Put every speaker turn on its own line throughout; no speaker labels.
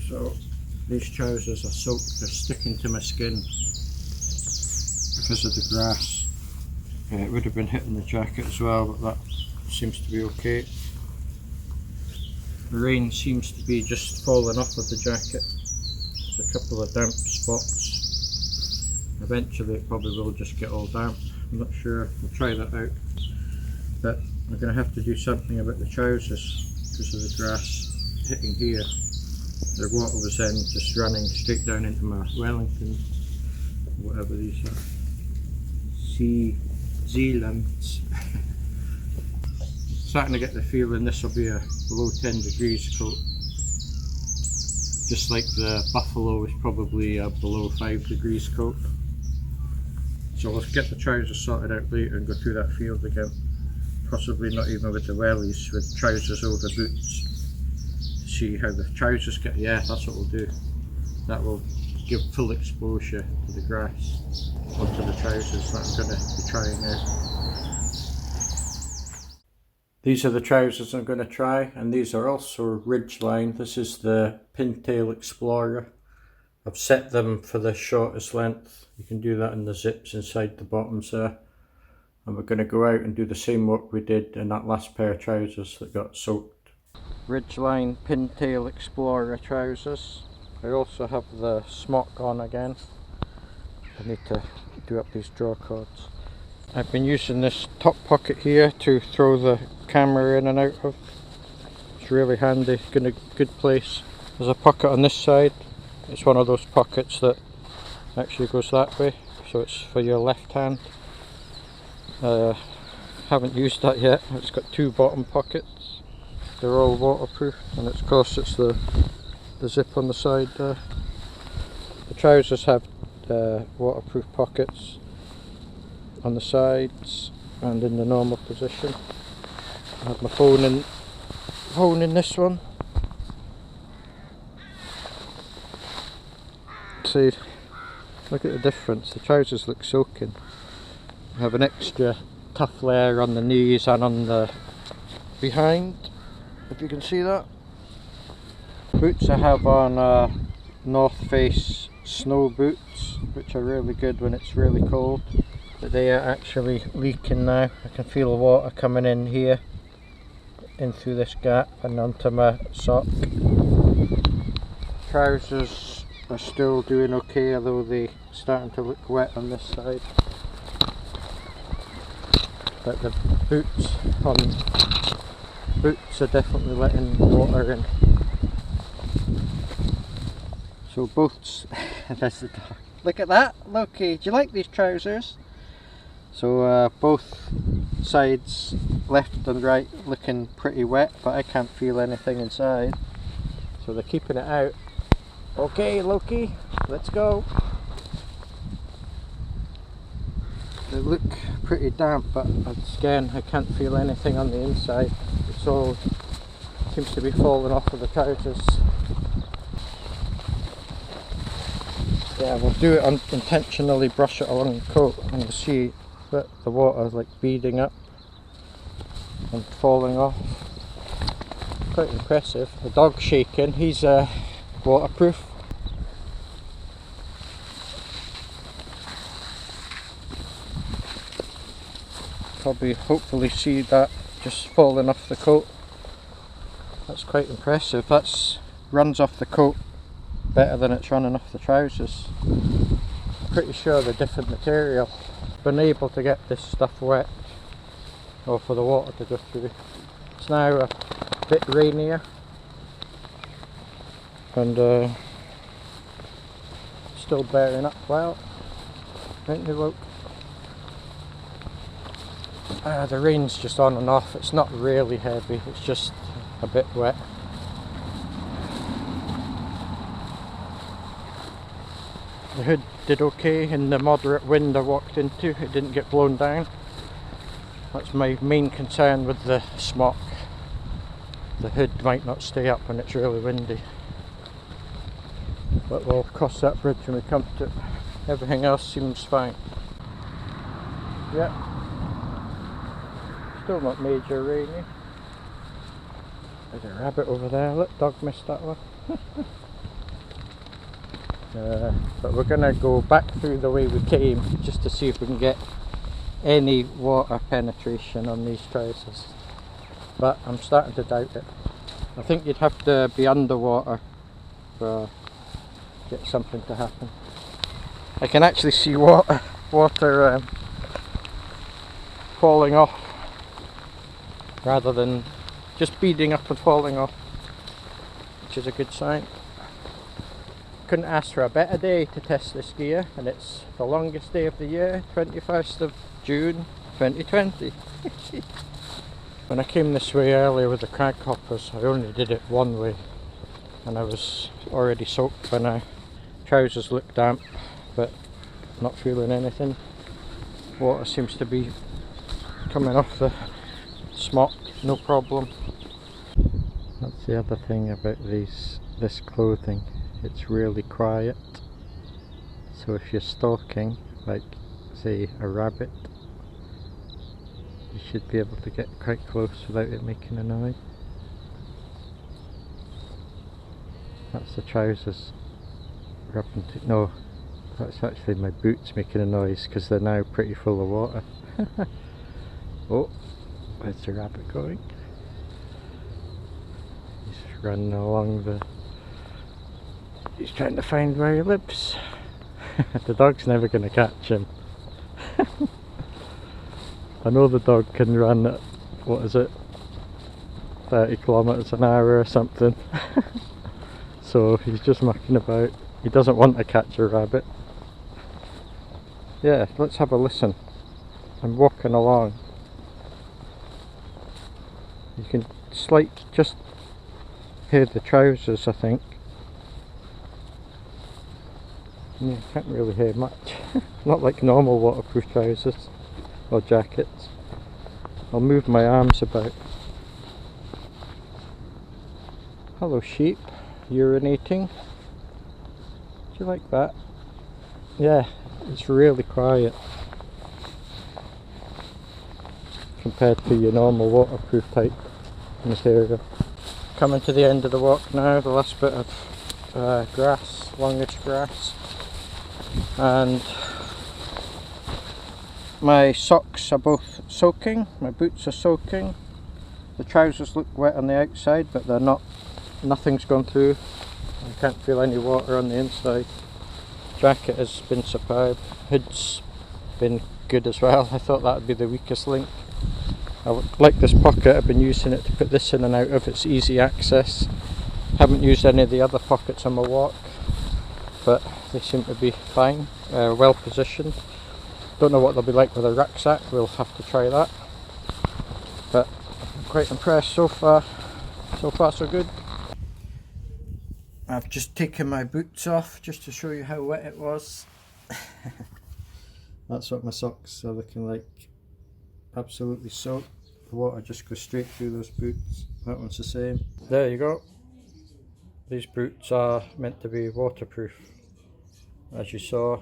So these trousers are soaked, they're sticking to my skin because of the grass. It would have been hitting the jacket as well, but that seems to be okay. The rain seems to be just falling off of the jacket. There's a couple of damp spots. Eventually it probably will just get all damp. I'm not sure, we'll try that out. But I'm going to have to do something about the trousers because of the grass hitting here. The water was then just running straight down into my Wellington, whatever these are. Zealands. Starting to get the feeling this will be a below 10 degrees coat. Just like the buffalo is probably a below 5 degrees coat. So let's get the trousers sorted out later and go through that field again. Possibly not even with the wellies, with trousers over boots. To see how the trousers get, yeah, that's what we'll do. That will give full exposure to the grass onto the trousers that I'm going to be trying out. These are the trousers I'm going to try, and these are also Ridgeline. This is the Pintail Explorer. I've set them for the shortest length. You can do that in the zips inside the bottoms there. And we're going to go out and do the same work we did in that last pair of trousers that got soaked. Ridgeline Pintail Explorer trousers. I also have the Smock on again. I need to do up these draw cords. I've been using this top pocket here to throw the camera in and out of. It's really handy, in a good place. There's a pocket on this side. It's one of those pockets that actually goes that way, so it's for your left hand. Haven't used that yet. It's got two bottom pockets. They're all waterproof, and of course it's the zip on the side there. The trousers have waterproof pockets on the sides and in the normal position. I have my phone in this one. See, look at the difference. The trousers look soaking. I have an extra tough layer on the knees and on the behind, if you can see that. Boots I have on North Face snow boots, which are really good when it's really cold. But they are actually leaking now. I can feel the water coming in here, in through this gap and onto my sock. Trousers are still doing okay, although they're starting to look wet on this side. But the boots are definitely letting water in. So both, that's the dog. Look at that, Loki, do you like these trousers? So both sides, left and right, looking pretty wet, but I can't feel anything inside. So they're keeping it out. Okay, Loki, let's go. They look pretty damp, but again, I can't feel anything on the inside. It's all seems to be falling off of the trousers. Yeah, we'll do it unintentionally, brush it along the coat, and you'll see that the water is like beading up and falling off. Quite impressive. The dog's shaking, he's waterproof. Probably hopefully see that just falling off the coat. That's quite impressive. That's runs off the coat better than it's running off the trousers. Pretty sure they're different material. Been able to get this stuff wet, or for the water to go through. It's now a bit rainier and still bearing up well, ain't they, Luke? The rain's just on and off. It's not really heavy, it's just a bit wet. The hood did okay in the moderate wind I walked into. It didn't get blown down. That's my main concern with the Smock. The hood might not stay up when it's really windy. But we'll cross that bridge when we come to it. Everything else seems fine. Yeah. Still not major rainy. There's a rabbit over there. Look, dog missed that one. But we're going to go back through the way we came just to see if we can get any water penetration on these trousers, but I'm starting to doubt it. I think you'd have to be underwater for get something to happen. I can actually see water falling off rather than just beading up and falling off, which is a good sign. Couldn't ask for a better day to test this gear, and it's the longest day of the year, 21st of June 2020. When I came this way earlier with the crag hoppers, I only did it one way and I was already soaked by now. Trousers look damp, but not feeling anything. Water seems to be coming off the smock, no problem. That's the other thing about this clothing. It's really quiet, so if you're stalking, like say a rabbit, you should be able to get quite close without it making a noise. That's the trousers rubbing to, no, that's actually my boots making a noise because they're now pretty full of water. Oh, where's the rabbit going? He's running along the... He's trying to find where he lives. The dog's never going to catch him. I know the dog can run at, what is it, 30 kilometers an hour or something. So he's just mucking about. He doesn't want to catch a rabbit. Yeah, let's have a listen. I'm walking along. You can just hear the trousers, I think. Yeah, can't really hear much. Not like normal waterproof trousers or jackets. I'll move my arms about. Hello sheep, urinating. Do you like that? Yeah, it's really quiet compared to your normal waterproof type material. Coming to the end of the walk now, the last bit of grass, longish grass. And my socks are both soaking, my boots are soaking. The trousers look wet on the outside, but they're not, nothing's gone through. I can't feel any water on the inside. Jacket has been superb, hood's been good as well. I thought that would be the weakest link. I like this pocket, I've been using it to put this in and out of, it's easy access. Haven't used any of the other pockets on my walk, but they seem to be fine, well positioned. Don't know what they'll be like with a rucksack, we'll have to try that. But I'm quite impressed so far. So far so good. I've just taken my boots off just to show you how wet it was. That's what my socks are looking like. Absolutely soaked. The water just goes straight through those boots. That one's the same. There you go. These boots are meant to be waterproof. As you saw,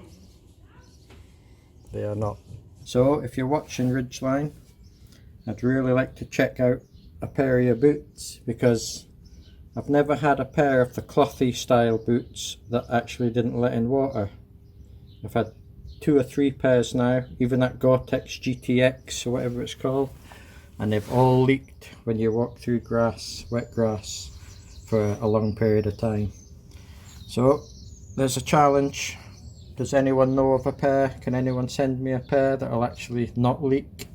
they are not. So if you're watching Ridgeline, I'd really like to check out a pair of your boots, because I've never had a pair of the clothy style boots that actually didn't let in water. I've had 2 or 3 pairs now, even that Gore-Tex GTX or whatever it's called, and they've all leaked when you walk through grass, wet grass, for a long period of time. So there's a challenge. Does anyone know of a pair? Can anyone send me a pair that'll actually not leak?